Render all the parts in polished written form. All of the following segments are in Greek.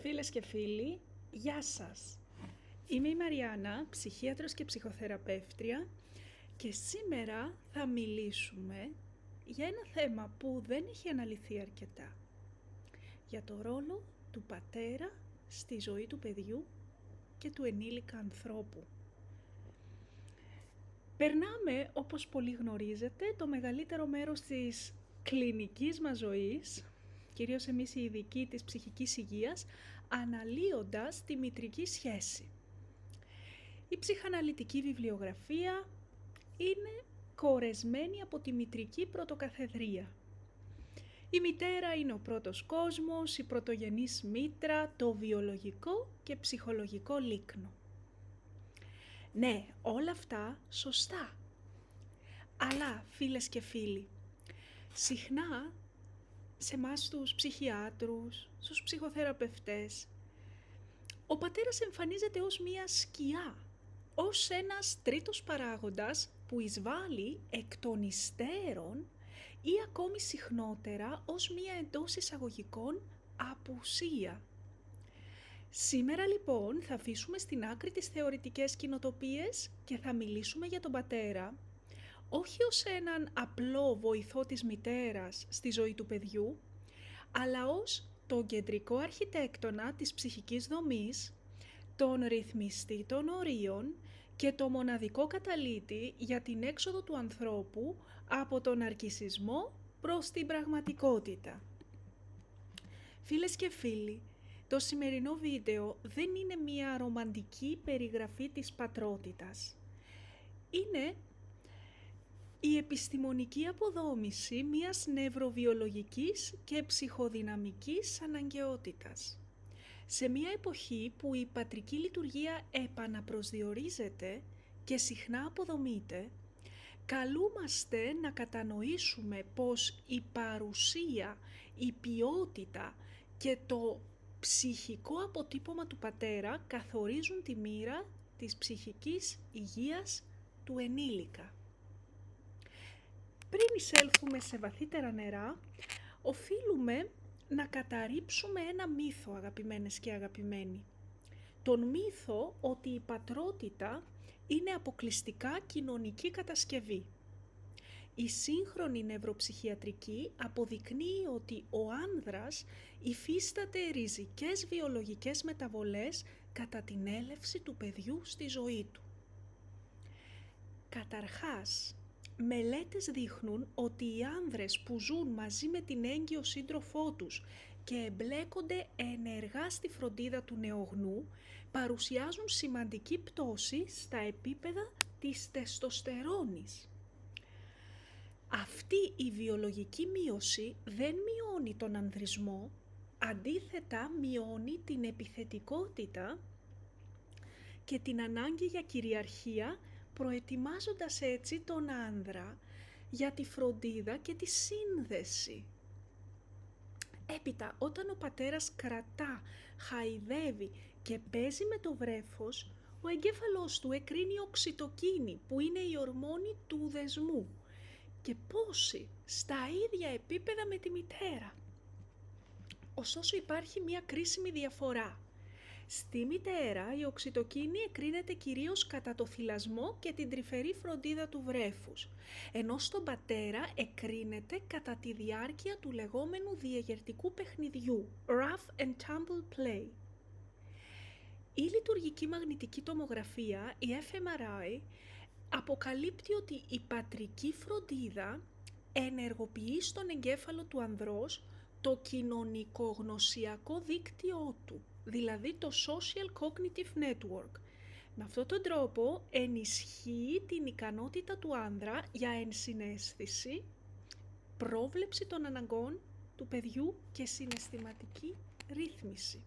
Φίλες και φίλοι, γεια σας! Είμαι η Μαριάννα, ψυχίατρος και ψυχοθεραπεύτρια και σήμερα θα μιλήσουμε για ένα θέμα που δεν έχει αναλυθεί αρκετά. Για το ρόλο του πατέρα στη ζωή του παιδιού και του ενήλικα ανθρώπου. Περνάμε, όπως πολύ γνωρίζετε, το μεγαλύτερο μέρος της κλινικής μας ζωής, κυρίως εμείς οι ειδικοί της ψυχικής υγείας, αναλύοντας τη μητρική σχέση. Η ψυχαναλυτική βιβλιογραφία είναι κορεσμένη από τη μητρική πρωτοκαθεδρία. Η μητέρα είναι ο πρώτος κόσμος, η πρωτογενής μήτρα, το βιολογικό και ψυχολογικό λίκνο. Ναι, όλα αυτά σωστά. Αλλά, φίλες και φίλοι, συχνά σε εμάς τους ψυχιάτρους, στους ψυχοθεραπευτές, ο πατέρας εμφανίζεται ως μία σκιά, ως ένας τρίτος παράγοντας που εισβάλλει εκ των υστέρων ή ακόμη συχνότερα ως μία εντός εισαγωγικών απουσία. Σήμερα λοιπόν θα αφήσουμε στην άκρη τις θεωρητικές κοινοτοπίες και θα μιλήσουμε για τον πατέρα, όχι ως έναν απλό βοηθό της μητέρας στη ζωή του παιδιού, αλλά ως τον κεντρικό αρχιτέκτονα της ψυχικής δομής, τον ρυθμιστή των ορίων και το μοναδικό καταλύτη για την έξοδο του ανθρώπου από τον ναρκισσισμό προς την πραγματικότητα. Φίλες και φίλοι, το σημερινό βίντεο δεν είναι μία ρομαντική περιγραφή της πατρότητας. Είναι η επιστημονική αποδόμηση μιας νευροβιολογικής και ψυχοδυναμικής αναγκαιότητας. Σε μια εποχή που η πατρική λειτουργία επαναπροσδιορίζεται και συχνά αποδομείται, καλούμαστε να κατανοήσουμε πως η παρουσία, η ποιότητα και το ψυχικό αποτύπωμα του πατέρα καθορίζουν τη μοίρα της ψυχικής υγείας του ενήλικα. Πριν εισέλθουμε σε βαθύτερα νερά, οφείλουμε να καταρρίψουμε ένα μύθο, αγαπημένες και αγαπημένοι. Τον μύθο ότι η πατρότητα είναι αποκλειστικά κοινωνική κατασκευή. Η σύγχρονη νευροψυχιατρική αποδεικνύει ότι ο άνδρας υφίσταται ριζικές βιολογικές μεταβολές κατά την έλευση του παιδιού στη ζωή του. Καταρχάς, μελέτες δείχνουν ότι οι άνδρες που ζουν μαζί με την έγκυο σύντροφό τους και εμπλέκονται ενεργά στη φροντίδα του νεογνού παρουσιάζουν σημαντική πτώση στα επίπεδα της τεστοστερόνης. Αυτή η βιολογική μείωση δεν μειώνει τον ανδρισμό, αντίθετα μειώνει την επιθετικότητα και την ανάγκη για κυριαρχία, προετοιμάζοντας έτσι τον άνδρα για τη φροντίδα και τη σύνδεση. Έπειτα, όταν ο πατέρας κρατά, χαϊδεύει και παίζει με το βρέφος, ο εγκέφαλός του εκρίνει οξυτοκίνη που είναι η ορμόνη του δεσμού και πόση στα ίδια επίπεδα με τη μητέρα. Ωστόσο υπάρχει μια κρίσιμη διαφορά. Στη μητέρα η οξυτοκίνη εκρίνεται κυρίως κατά το θυλασμό και την τρυφερή φροντίδα του βρέφους, ενώ στον πατέρα εκρίνεται κατά τη διάρκεια του λεγόμενου διαγερτικού παιχνιδιού, rough and tumble play. Η λειτουργική μαγνητική τομογραφία, η fMRI, αποκαλύπτει ότι η πατρική φροντίδα ενεργοποιεί στον εγκέφαλο του ανδρός το κοινωνικογνωσιακό δίκτυό του, δηλαδή το Social Cognitive Network. Με αυτόν τον τρόπο ενισχύει την ικανότητα του άνδρα για ενσυναίσθηση, πρόβλεψη των αναγκών του παιδιού και συναισθηματική ρύθμιση.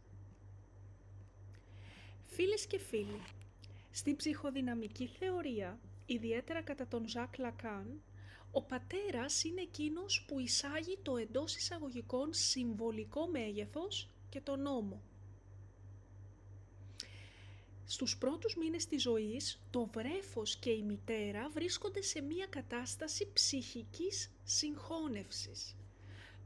Φίλες και φίλοι, στην ψυχοδυναμική θεωρία, ιδιαίτερα κατά τον Ζακ Λακάν, ο πατέρας είναι εκείνος που εισάγει το εντός εισαγωγικών συμβολικό μέγεθος και τον νόμο. Στους πρώτους μήνες της ζωής, το βρέφος και η μητέρα βρίσκονται σε μία κατάσταση ψυχικής συγχώνευσης.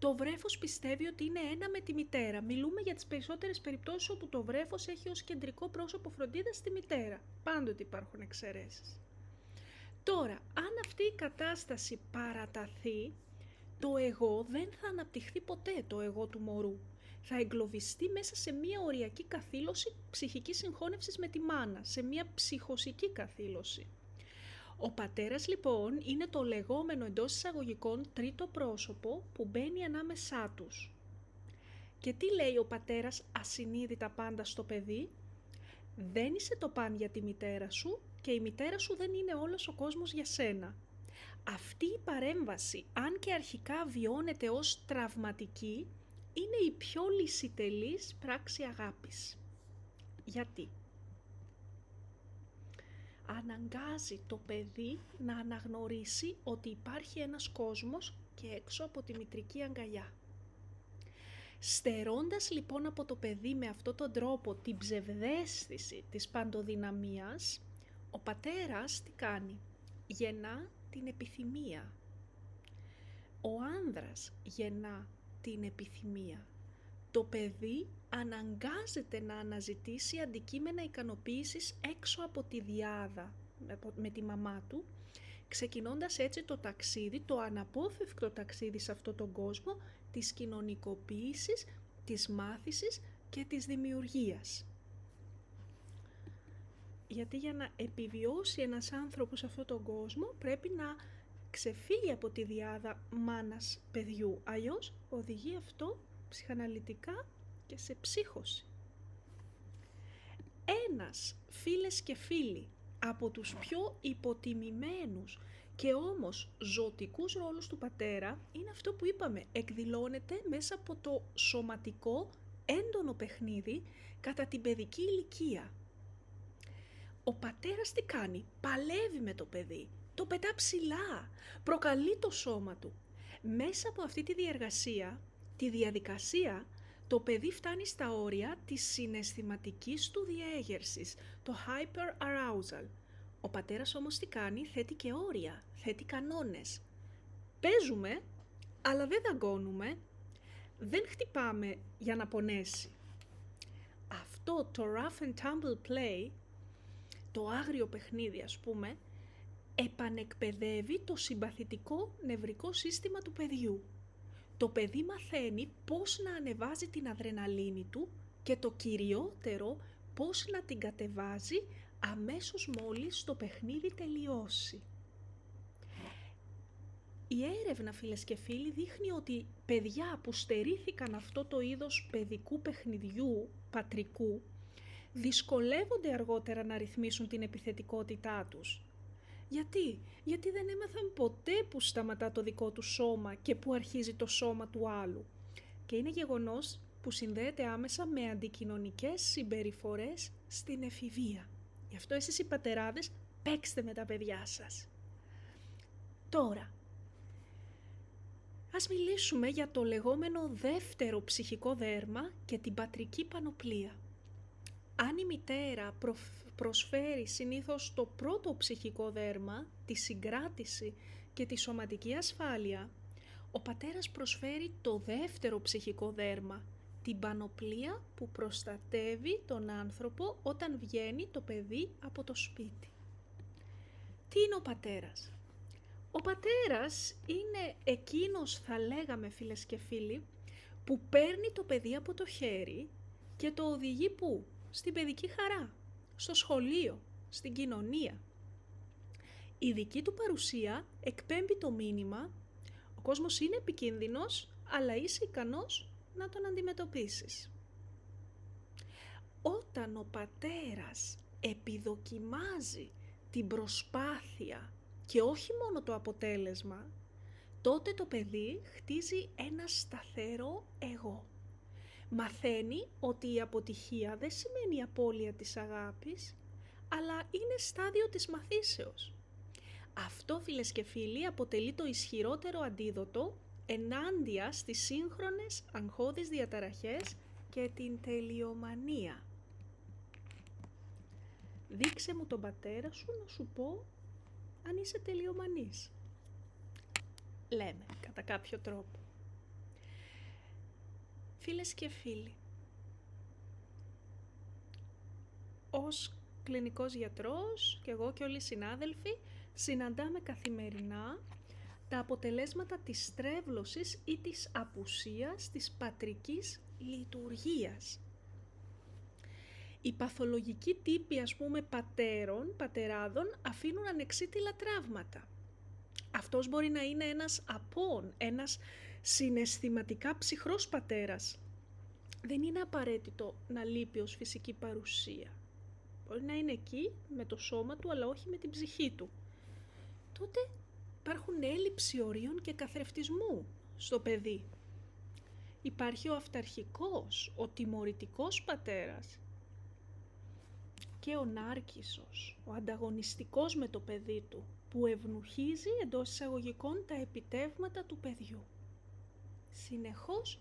Το βρέφος πιστεύει ότι είναι ένα με τη μητέρα. Μιλούμε για τις περισσότερες περιπτώσεις όπου το βρέφος έχει ως κεντρικό πρόσωπο φροντίδας τη μητέρα. Πάντοτε υπάρχουν εξαιρέσεις. Τώρα, αν αυτή η κατάσταση παραταθεί, το εγώ δεν θα αναπτυχθεί ποτέ, το εγώ του μωρού. Θα εγκλωβιστεί μέσα σε μια οριακή καθήλωση ψυχικής συγχώνευσης με τη μάνα, σε μια ψυχοσική καθήλωση. Ο πατέρας λοιπόν είναι το λεγόμενο εντός εισαγωγικών τρίτο πρόσωπο που μπαίνει ανάμεσά τους. Και τι λέει ο πατέρας ασυνείδητα πάντα στο παιδί? Δεν είσαι το παν για τη μητέρα σου και η μητέρα σου δεν είναι όλος ο κόσμος για σένα. Αυτή η παρέμβαση, αν και αρχικά βιώνεται ως τραυματική, είναι η πιο λυσιτελής πράξη αγάπης. Γιατί? Αναγκάζει το παιδί να αναγνωρίσει ότι υπάρχει ένας κόσμος και έξω από τη μητρική αγκαλιά. Στερώντας λοιπόν από το παιδί με αυτόν τον τρόπο την ψευδαίσθηση της παντοδυναμίας, ο πατέρας τι κάνει? Γεννά την επιθυμία. Ο άνδρας γεννά την επιθυμία. Το παιδί αναγκάζεται να αναζητήσει αντικείμενα ικανοποίησης έξω από τη διάδα με τη μαμά του, ξεκινώντας έτσι το ταξίδι, το αναπόφευκτο ταξίδι σε αυτόν τον κόσμο της κοινωνικοποίησης, της μάθησης και της δημιουργίας. Γιατί για να επιβιώσει ένας άνθρωπος σε αυτόν τον κόσμο πρέπει να ξεφύγει από τη διάδα μάνας παιδιού, αλλιώς οδηγεί αυτό ψυχαναλυτικά και σε ψύχωση. Ένας, φίλες και φίλοι, από τους πιο υποτιμημένους και όμως ζωτικούς ρόλους του πατέρα είναι αυτό που είπαμε, εκδηλώνεται μέσα από το σωματικό έντονο παιχνίδι κατά την παιδική ηλικία. Ο πατέρας τι κάνει? Παλεύει με το παιδί, το πετά ψηλά, προκαλεί το σώμα του. Μέσα από αυτή τη διαδικασία, το παιδί φτάνει στα όρια της συναισθηματικής του διέγερσης, το hyperarousal. Ο πατέρας όμως τι κάνει? Θέτει και όρια, θέτει κανόνες. Παίζουμε, αλλά δεν δαγκώνουμε, δεν χτυπάμε για να πονέσει. Αυτό το rough and tumble play, το άγριο παιχνίδι ας πούμε, επανεκπαιδεύει το συμπαθητικό νευρικό σύστημα του παιδιού. Το παιδί μαθαίνει πώς να ανεβάζει την αδρεναλίνη του και το κυριότερο πώς να την κατεβάζει αμέσως μόλις το παιχνίδι τελειώσει. Η έρευνα, φίλες και φίλοι, δείχνει ότι παιδιά που στερήθηκαν αυτό το είδος παιδικού παιχνιδιού πατρικού δυσκολεύονται αργότερα να ρυθμίσουν την επιθετικότητά τους. Γιατί δεν έμαθαν ποτέ που σταματά το δικό του σώμα και που αρχίζει το σώμα του άλλου. Και είναι γεγονός που συνδέεται άμεσα με αντικοινωνικές συμπεριφορές στην εφηβεία. Γι' αυτό εσείς οι πατεράδες παίξτε με τα παιδιά σας. Τώρα, ας μιλήσουμε για το λεγόμενο δεύτερο ψυχικό δέρμα και την πατρική πανοπλία. Αν η μητέρα προσφέρει συνήθως το πρώτο ψυχικό δέρμα, τη συγκράτηση και τη σωματική ασφάλεια, ο πατέρας προσφέρει το δεύτερο ψυχικό δέρμα, την πανοπλία που προστατεύει τον άνθρωπο όταν βγαίνει το παιδί από το σπίτι. Τι είναι ο πατέρας? Ο πατέρας είναι εκείνος, θα λέγαμε φίλες και φίλοι, που παίρνει το παιδί από το χέρι και το οδηγεί πού? Στην παιδική χαρά, στο σχολείο, στην κοινωνία. Η δική του παρουσία εκπέμπει το μήνυμα, ο κόσμος είναι επικίνδυνος, αλλά είσαι ικανός να τον αντιμετωπίσεις. Όταν ο πατέρας επιδοκιμάζει την προσπάθεια και όχι μόνο το αποτέλεσμα, τότε το παιδί χτίζει ένα σταθερό εγώ. Μαθαίνει ότι η αποτυχία δεν σημαίνει η απώλεια της αγάπης, αλλά είναι στάδιο της μαθήσεως. Αυτό, φίλες και φίλοι, αποτελεί το ισχυρότερο αντίδοτο ενάντια στις σύγχρονες αγχώδεις διαταραχές και την τελειομανία. Δείξε μου τον πατέρα σου να σου πω αν είσαι τελειομανής. Λέμε, κατά κάποιο τρόπο. Φίλες και φίλοι, ως κλινικός γιατρός και εγώ και όλοι οι συνάδελφοι συναντάμε καθημερινά τα αποτελέσματα της στρέβλωσης ή της απουσίας της πατρικής λειτουργίας. Οι παθολογικοί τύποι, πατεράδων, αφήνουν ανεξίτηλα τραύματα. Αυτός μπορεί να είναι ένας απόν, ένας συναισθηματικά ψυχρός πατέρας. Δεν είναι απαραίτητο να λείπει ως φυσική παρουσία. Μπορεί να είναι εκεί με το σώμα του, αλλά όχι με την ψυχή του. Τότε υπάρχουν έλλειψη ορίων και καθρεφτισμού στο παιδί. Υπάρχει ο αυταρχικός, ο τιμωρητικός πατέρας και ο νάρκισσος, ο ανταγωνιστικός με το παιδί του, που ευνουχίζει εντός εισαγωγικών τα επιτεύγματα του παιδιού. Συνεχώς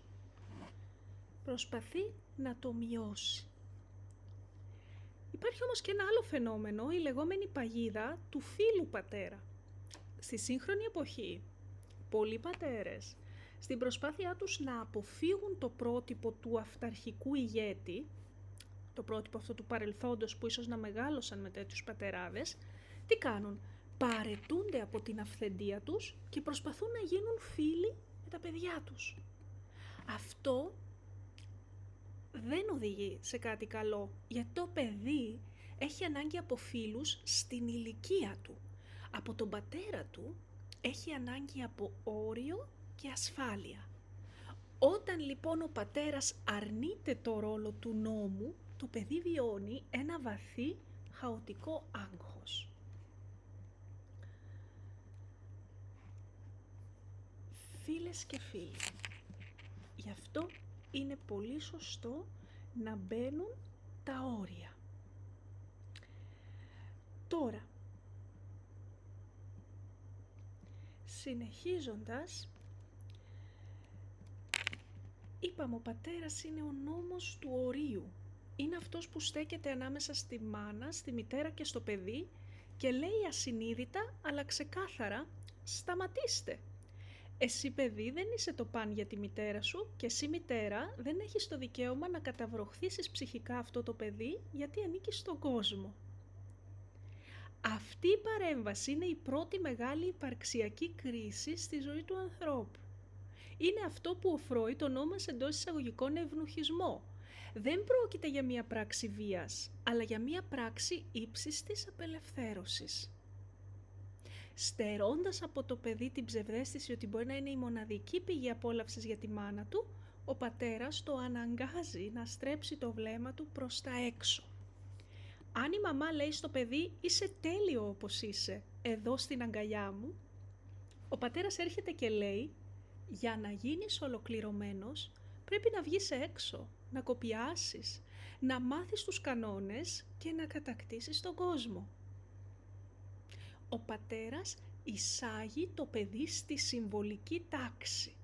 προσπαθεί να το μειώσει. Υπάρχει όμως και ένα άλλο φαινόμενο, η λεγόμενη παγίδα του φίλου πατέρα. Στη σύγχρονη εποχή, πολλοί πατέρες, στην προσπάθειά τους να αποφύγουν το πρότυπο του αυταρχικού ηγέτη, το πρότυπο αυτό του παρελθόντος που ίσως να μεγάλωσαν με τέτοιους πατεράδες, τι κάνουν? Παρετούνται από την αυθεντία τους και προσπαθούν να γίνουν φίλοι με τα παιδιά τους. Αυτό δεν οδηγεί σε κάτι καλό, γιατί το παιδί έχει ανάγκη από φίλους στην ηλικία του. Από τον πατέρα του έχει ανάγκη από όριο και ασφάλεια. Όταν λοιπόν ο πατέρας αρνείται το ρόλο του νόμου, το παιδί βιώνει ένα βαθύ χαοτικό άγχος. Φίλες και φίλοι, γι' αυτό είναι πολύ σωστό να μπαίνουν τα όρια. Τώρα, συνεχίζοντας, είπαμε ο πατέρας είναι ο νόμος του ορίου. Είναι αυτός που στέκεται ανάμεσα στη μάνα, στη μητέρα και στο παιδί και λέει ασυνείδητα αλλά ξεκάθαρα «Σταματήστε! Εσύ παιδί δεν είσαι το παν για τη μητέρα σου και εσύ μητέρα δεν έχεις το δικαίωμα να καταβροχθήσεις ψυχικά αυτό το παιδί γιατί ανήκει στον κόσμο». Αυτή η παρέμβαση είναι η πρώτη μεγάλη υπαρξιακή κρίση στη ζωή του ανθρώπου. Είναι αυτό που ο Φρόιντ ονόμασε εντός εισαγωγικών ευνουχισμό. Δεν πρόκειται για μία πράξη βίας, αλλά για μία πράξη ύψιστης απελευθέρωσης. Στερώντας από το παιδί την ψευδαίσθηση ότι μπορεί να είναι η μοναδική πηγή απόλαυσης για τη μάνα του, ο πατέρας το αναγκάζει να στρέψει το βλέμμα του προς τα έξω. Αν η μαμά λέει στο παιδί «Είσαι τέλειο όπως είσαι, εδώ στην αγκαλιά μου», ο πατέρας έρχεται και λέει «Για να γίνεις ολοκληρωμένος, πρέπει να βγεις έξω, να κοπιάσεις, να μάθεις τους κανόνες και να κατακτήσεις τον κόσμο». Ο πατέρας εισάγει το παιδί στη συμβολική τάξη,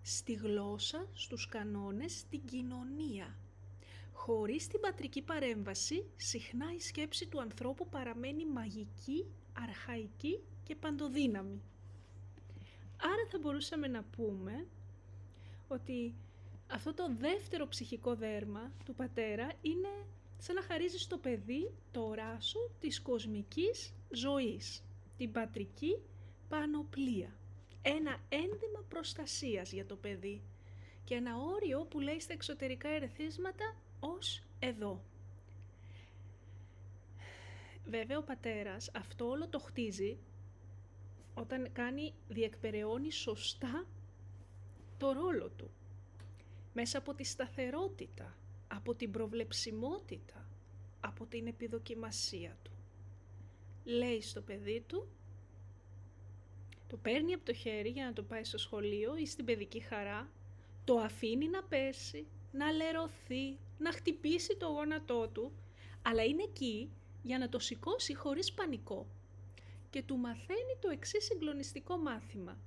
στη γλώσσα, στους κανόνες, στην κοινωνία. Χωρίς την πατρική παρέμβαση, συχνά η σκέψη του ανθρώπου παραμένει μαγική, αρχαϊκή και παντοδύναμη. Άρα θα μπορούσαμε να πούμε ότι αυτό το δεύτερο ψυχικό δέρμα του πατέρα είναι σαν να χαρίζει στο παιδί το ράσο της κοσμικής ζωής, την πατρική πανοπλία. Ένα ένδυμα προστασίας για το παιδί και ένα όριο που λέει στα εξωτερικά ερεθίσματα ως εδώ. Βέβαια ο πατέρας αυτό όλο το χτίζει όταν διεκπεραιώνει σωστά το ρόλο του. Μέσα από τη σταθερότητα, από την προβλεψιμότητα, από την επιδοκιμασία του. Λέει στο παιδί του, το παίρνει από το χέρι για να το πάει στο σχολείο ή στην παιδική χαρά, το αφήνει να πέσει, να λερωθεί, να χτυπήσει το γόνατό του, αλλά είναι εκεί για να το σηκώσει χωρίς πανικό και του μαθαίνει το εξής συγκλονιστικό μάθημα.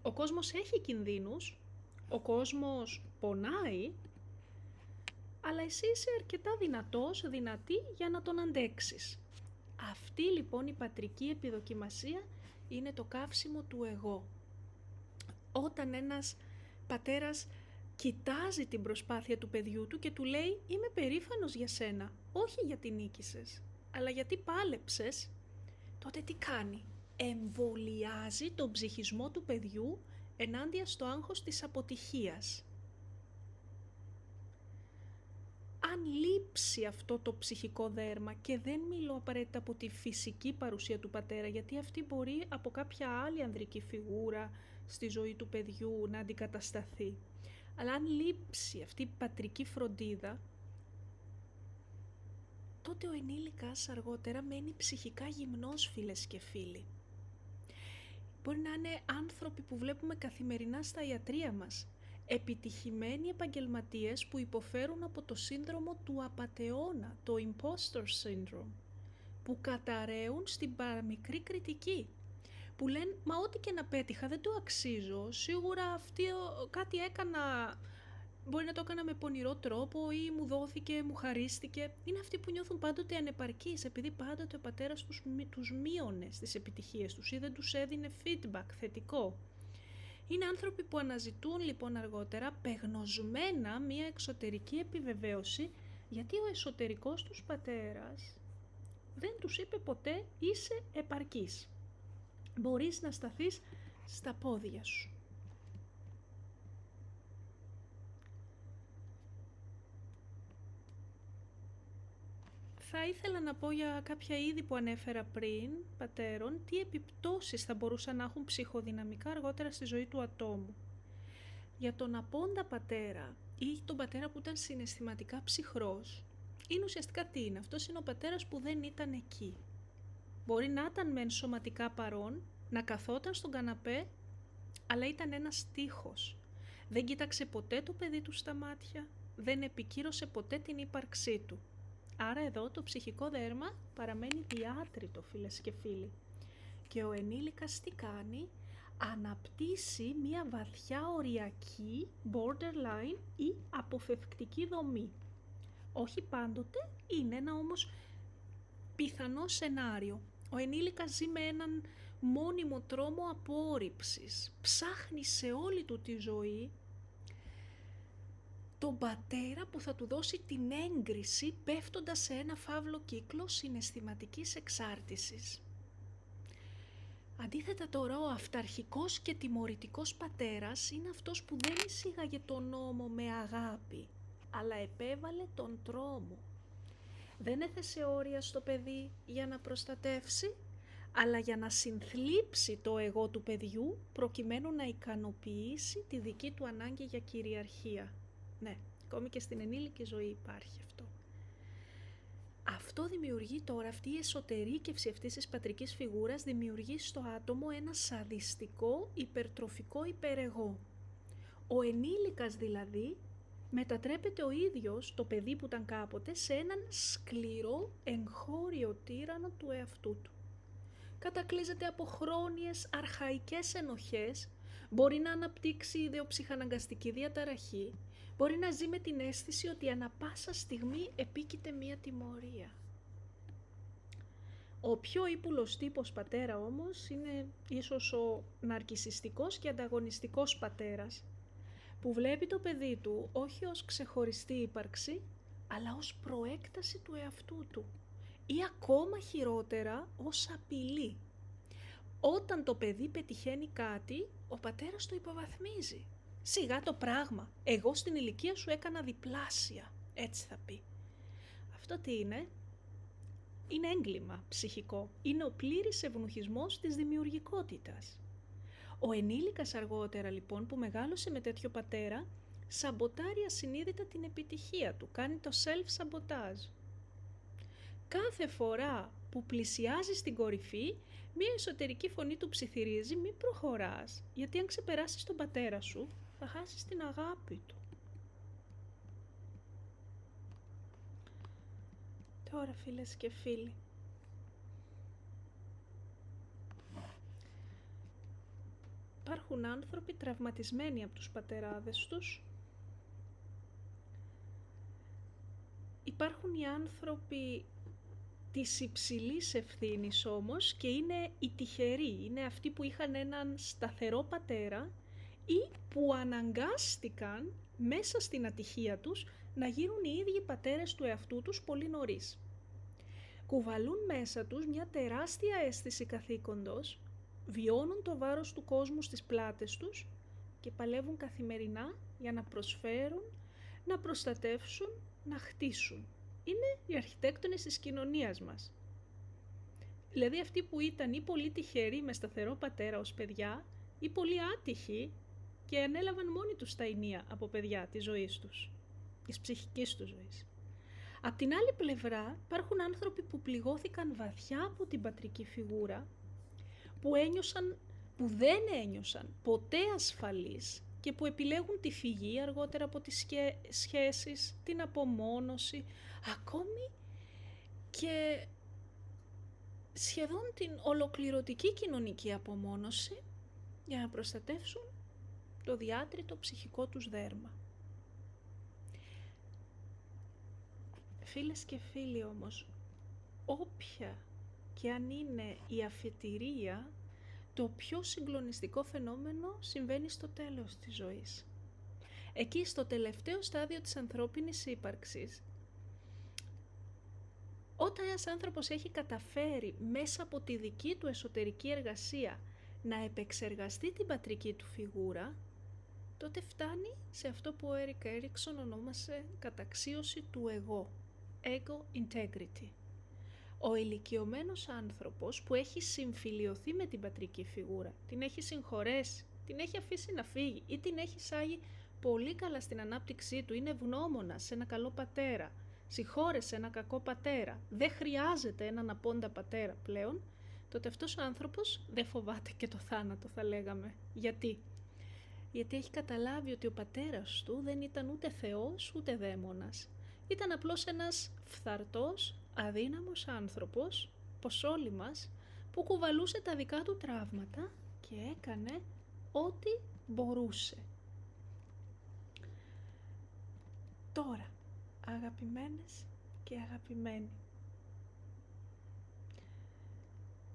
Ο κόσμος έχει κινδύνους, ο κόσμος πονάει, αλλά εσύ είσαι αρκετά δυνατή για να τον αντέξεις. Αυτή λοιπόν η πατρική επιδοκιμασία είναι το καύσιμο του εγώ. Όταν ένας πατέρας κοιτάζει την προσπάθεια του παιδιού του και του λέει «Είμαι περήφανος για σένα, όχι γιατί νίκησες, αλλά γιατί πάλεψες». Τότε τι κάνει? Εμβολιάζει τον ψυχισμό του παιδιού ενάντια στο άγχος της αποτυχίας. Αν λείψει αυτό το ψυχικό δέρμα, και δεν μιλώ απαραίτητα από τη φυσική παρουσία του πατέρα, γιατί αυτή μπορεί από κάποια άλλη ανδρική φιγούρα στη ζωή του παιδιού να αντικατασταθεί. Αλλά αν λείψει αυτή η πατρική φροντίδα, τότε ο ενήλικας αργότερα μένει ψυχικά γυμνός, φίλες και φίλοι. Μπορεί να είναι άνθρωποι που βλέπουμε καθημερινά στα ιατρεία μας, επιτυχημένοι επαγγελματίες που υποφέρουν από το σύνδρομο του απατεώνα, το imposter syndrome, που καταραίουν στην παραμικρή κριτική, που λένε «Μα ό,τι και να πέτυχα δεν το αξίζω, σίγουρα αυτή κάτι έκανα, μπορεί να το έκανα με πονηρό τρόπο ή μου δόθηκε, μου χαρίστηκε». Είναι αυτοί που νιώθουν πάντοτε ανεπαρκείς, επειδή πάντοτε ο πατέρας τους μείωνε στις επιτυχίες τους ή δεν τους έδινε feedback θετικό. Είναι άνθρωποι που αναζητούν λοιπόν αργότερα πεγνωσμένα μία εξωτερική επιβεβαίωση, γιατί ο εσωτερικός τους πατέρας δεν τους είπε ποτέ «είσαι επαρκής, μπορείς να σταθείς στα πόδια σου». Θα ήθελα να πω για κάποια είδη που ανέφερα πριν, πατέρων, τι επιπτώσεις θα μπορούσαν να έχουν ψυχοδυναμικά αργότερα στη ζωή του ατόμου. Για τον απόντα πατέρα ή τον πατέρα που ήταν συναισθηματικά ψυχρός, είναι ουσιαστικά τι είναι? Αυτός είναι ο πατέρας που δεν ήταν εκεί. Μπορεί να ήταν μεν σωματικά παρόν, να καθόταν στον καναπέ, αλλά ήταν ένας τείχος. Δεν κοίταξε ποτέ το παιδί του στα μάτια, δεν επικύρωσε ποτέ την ύπαρξή του. Άρα εδώ το ψυχικό δέρμα παραμένει διάτριτο, φίλες και φίλοι. Και ο ενήλικας τι κάνει? Αναπτύσσει μια βαθιά οριακή, borderline ή αποφευκτική δομή. Όχι πάντοτε, είναι ένα όμως πιθανό σενάριο. Ο ενήλικας ζει με έναν μόνιμο τρόμο απόρριψης. Ψάχνει σε όλη του τη ζωή τον πατέρα που θα του δώσει την έγκριση, πέφτοντας σε ένα φαύλο κύκλο συναισθηματικής εξάρτησης. Αντίθετα τώρα, ο αυταρχικός και τιμωρητικός πατέρας είναι αυτός που δεν εισήγαγε τον νόμο με αγάπη, αλλά επέβαλε τον τρόμο. Δεν έθεσε όρια στο παιδί για να προστατεύσει, αλλά για να συνθλίψει το εγώ του παιδιού, προκειμένου να ικανοποιήσει τη δική του ανάγκη για κυριαρχία. Ναι, ακόμη και στην ενήλικη ζωή υπάρχει αυτό. Αυτό δημιουργεί τώρα, αυτή η εσωτερήκευση αυτής της πατρικής φιγούρας δημιουργεί στο άτομο ένα σαδιστικό, υπερτροφικό υπερεγώ. Ο ενήλικας δηλαδή μετατρέπεται ο ίδιος, το παιδί που ήταν κάποτε, σε έναν σκληρό εγχώριο τύραννο του εαυτού του. Κατακλείζεται από χρόνιες αρχαϊκές ενοχές, μπορεί να αναπτύξει ιδεοψυχαναγκαστική διαταραχή, μπορεί να ζει με την αίσθηση ότι ανά πάσα στιγμή επίκειται μία τιμωρία. Ο πιο ύπουλος τύπος πατέρα όμως είναι ίσως ο ναρκισσιστικός και ανταγωνιστικός πατέρας, που βλέπει το παιδί του όχι ως ξεχωριστή ύπαρξη, αλλά ως προέκταση του εαυτού του ή ακόμα χειρότερα ως απειλή. Όταν το παιδί πετυχαίνει κάτι, ο πατέρας το υποβαθμίζει. Σιγά το πράγμα, εγώ στην ηλικία σου έκανα διπλάσια, έτσι θα πει. Αυτό τι είναι? Είναι έγκλημα ψυχικό, είναι ο πλήρης ευνουχισμός της δημιουργικότητας. Ο ενήλικας αργότερα λοιπόν που μεγάλωσε με τέτοιο πατέρα, σαμποτάρει ασυνείδητα την επιτυχία του, κάνει το self-sabotage. Κάθε φορά που πλησιάζει στην κορυφή, μία εσωτερική φωνή του ψιθυρίζει «Μη προχωράς, γιατί αν ξεπεράσεις τον πατέρα σου, θα χάσεις την αγάπη του». Τώρα φίλες και φίλοι, υπάρχουν άνθρωποι τραυματισμένοι από τους πατεράδες τους. Υπάρχουν οι άνθρωποι της υψηλής ευθύνης όμως και είναι οι τυχεροί, είναι αυτοί που είχαν έναν σταθερό πατέρα ή που αναγκάστηκαν μέσα στην ατυχία τους, να γίνουν οι ίδιοι πατέρες του εαυτού τους πολύ νωρίς. Κουβαλούν μέσα τους μια τεράστια αίσθηση καθήκοντος, βιώνουν το βάρος του κόσμου στις πλάτες τους και παλεύουν καθημερινά για να προσφέρουν, να προστατεύσουν, να χτίσουν. Είναι οι αρχιτέκτονες της κοινωνίας μας. Δηλαδή αυτοί που ήταν ή πολύ τυχεροί με σταθερό πατέρα ως παιδιά ή πολύ άτυχοι και ανέλαβαν μόνοι τους τα ηνία από παιδιά της ζωής τους, της ψυχικής τους ζωής. Απ' την άλλη πλευρά υπάρχουν άνθρωποι που πληγώθηκαν βαθιά από την πατρική φιγούρα, που δεν ένιωσαν ποτέ ασφαλείς και που επιλέγουν τη φυγή αργότερα από τις σχέσεις, την απομόνωση, ακόμη και σχεδόν την ολοκληρωτική κοινωνική απομόνωση για να προστατεύσουν το διάτριτο ψυχικό τους δέρμα. Φίλες και φίλοι όμως, όποια και αν είναι η αφετηρία, το πιο συγκλονιστικό φαινόμενο συμβαίνει στο τέλος της ζωής. Εκεί στο τελευταίο στάδιο της ανθρώπινης ύπαρξης, όταν ένας άνθρωπος έχει καταφέρει μέσα από τη δική του εσωτερική εργασία να επεξεργαστεί την πατρική του φιγούρα, τότε φτάνει σε αυτό που ο Έρικ Έριξον ονόμασε καταξίωση του εγώ, ego integrity. Ο ηλικιωμένος άνθρωπος που έχει συμφιλιωθεί με την πατρική φιγούρα, την έχει συγχωρέσει, την έχει αφήσει να φύγει ή την έχει σάγει πολύ καλά στην ανάπτυξή του, είναι ευγνώμονας σε ένα καλό πατέρα, συγχώρεσε ένα κακό πατέρα, δεν χρειάζεται έναν απόντα πατέρα πλέον, τότε αυτός ο άνθρωπος δεν φοβάται και το θάνατο, θα λέγαμε. Γιατί? Γιατί έχει καταλάβει ότι ο πατέρας του δεν ήταν ούτε θεός ούτε δαίμονας. Ήταν απλώς ένας φθαρτός, αδύναμος άνθρωπος, πως όλοι μας, που κουβαλούσε τα δικά του τραύματα και έκανε ό,τι μπορούσε. Τώρα, αγαπημένες και αγαπημένοι,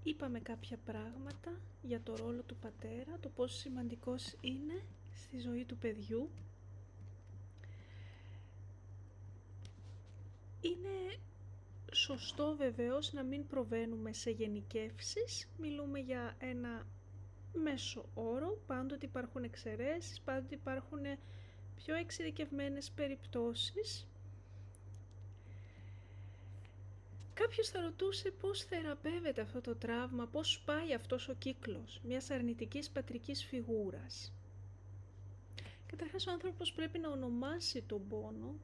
είπαμε κάποια πράγματα για το ρόλο του πατέρα, το πόσο σημαντικός είναι στη ζωή του παιδιού. Είναι σωστό βεβαίως να μην προβαίνουμε σε γενικεύσεις, μιλούμε για ένα μέσο όρο, πάντοτε υπάρχουν εξαιρέσεις, πάντοτε υπάρχουν πιο εξειδικευμένες περιπτώσεις. Κάποιος θα ρωτούσε πώς θεραπεύεται αυτό το τραύμα, πώς πάει αυτός ο κύκλος μιας αρνητικής πατρικής φιγούρας. Καταρχάς ο άνθρωπος πρέπει να ονομάσει τον πόνο,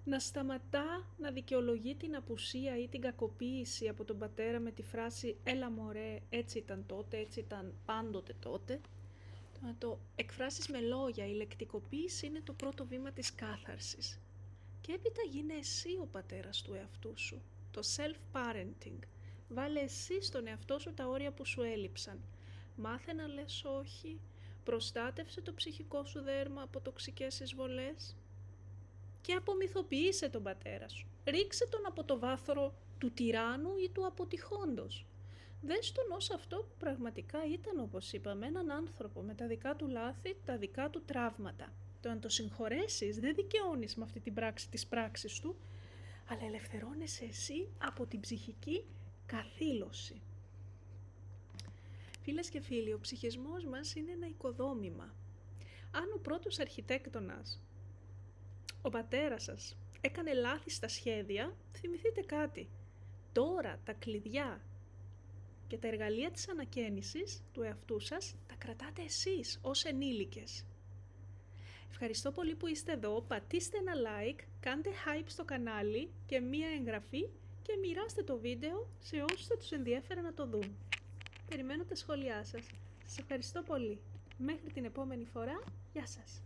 να σταματά να δικαιολογεί την απουσία ή την κακοποίηση από τον πατέρα με τη φράση «έλα μωρέ, έτσι ήταν τότε, έτσι ήταν πάντοτε τότε». Να το εκφράσεις με λόγια, η λεκτικοποίηση είναι το πρώτο βήμα της κάθαρσης. Και έπειτα γίνε εσύ ο πατέρας του εαυτού σου, το self-parenting. Βάλε εσύ στον εαυτό σου τα όρια που σου έλειψαν. Μάθε να λες όχι, προστάτευσε το ψυχικό σου δέρμα από τοξικές εισβολές και απομυθοποίησε τον πατέρα σου. Ρίξε τον από το βάθρο του τυράννου ή του αποτυχώντος. Δες τον ως αυτό που πραγματικά ήταν, όπως είπαμε, έναν άνθρωπο με τα δικά του λάθη, τα δικά του τραύματα. Το να το συγχωρέσεις δεν δικαιώνεις με αυτή την πράξη της πράξης του, αλλά ελευθερώνεσαι εσύ από την ψυχική καθήλωση. Φίλες και φίλοι, ο ψυχισμός μας είναι ένα οικοδόμημα. Αν ο πρώτος αρχιτέκτονας, ο πατέρας σας, έκανε λάθη στα σχέδια, θυμηθείτε κάτι. Τώρα τα κλειδιά και τα εργαλεία της ανακαίνησης του εαυτού σας τα κρατάτε εσείς ως ενήλικες. Ευχαριστώ πολύ που είστε εδώ, πατήστε ένα like, κάντε hype στο κανάλι και μία εγγραφή και μοιράστε το βίντεο σε όσους θα τους ενδιέφερε να το δουν. Περιμένω τα σχόλιά σας. Σας ευχαριστώ πολύ. Μέχρι την επόμενη φορά, γεια σας.